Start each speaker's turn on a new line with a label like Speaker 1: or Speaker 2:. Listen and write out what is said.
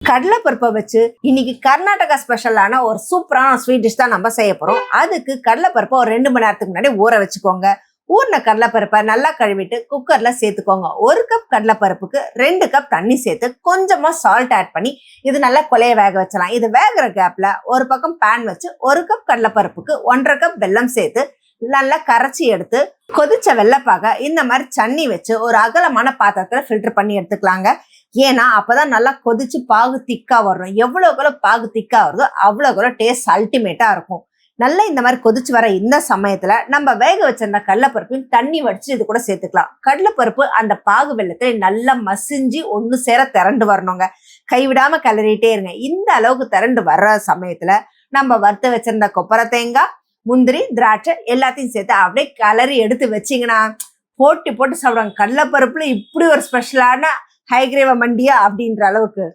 Speaker 1: கடலைப்பருப்பை வச்சு இன்னைக்கு கர்நாடகா ஸ்பெஷலான ஒரு சூப்பரான ஸ்வீட் டிஷ் தான் நம்ம செய்ய போறோம். அதுக்கு கடலைப்பருப்பை ஒரு 2 மணி நேரத்துக்கு முன்னாடி ஊற வச்சுக்கோங்க. ஊறின கடலைப்பருப்பை நல்லா கழுவிட்டு குக்கர்ல சேர்த்துக்கோங்க. 1 கப் கடலைப்பருப்புக்கு 2 கப் தண்ணி சேர்த்து கொஞ்சமா சால்ட் ஆட் பண்ணி இது நல்லா கொலைய வேக வச்சலாம். இது வேகிற கேப்ல ஒரு பக்கம் பேன் வச்சு 1 கப் கடலைப்பருப்புக்கு 1.5 கப் வெல்லம் சேர்த்து நல்லா கரைச்சி எடுத்து கொதிச்ச வெள்ளைப்பாக இந்த மாதிரி சன்னி வச்சு ஒரு அகலமான பாத்திரத்துல ஃபில்டர் பண்ணி எடுத்துக்கலாங்க. ஏன்னா அப்பதான் நல்லா கொதிச்சு பாகு திக்கா வரும். எவ்வளவுக்குள்ள பாகு திக்கா வருதோ அவ்வளவுக்குள்ள டேஸ்ட் அல்டிமேட்டா இருக்கும். நல்லா இந்த மாதிரி கொதிச்சு வர இந்த சமயத்துல நம்ம வேக வச்சிருந்த கடலைப்பருப்பையும் தண்ணி வடிச்சு இது கூட சேர்த்துக்கலாம். கடலைப்பருப்பு அந்த பாகு வெள்ளத்துல நல்லா மசிஞ்சு ஒண்ணு சேர திரண்டு வரணுங்க. கைவிடாம கிளறிட்டே இருங்க. இந்த அளவுக்கு திரண்டு வர்ற சமயத்துல நம்ம வறுத்து வச்சிருந்த கொப்பரை தேங்காய், முந்திரி, திராட்சை எல்லாத்தையும் சேர்த்து அப்படியே கிளறி எடுத்து வச்சிங்கன்னா போட்டு போட்டு சாப்பிடுவாங்க. கடலைப்பருப்புல இப்படி ஒரு ஸ்பெஷலான ஹைகிரேவ மண்டியா அப்படின்ற அளவுக்கு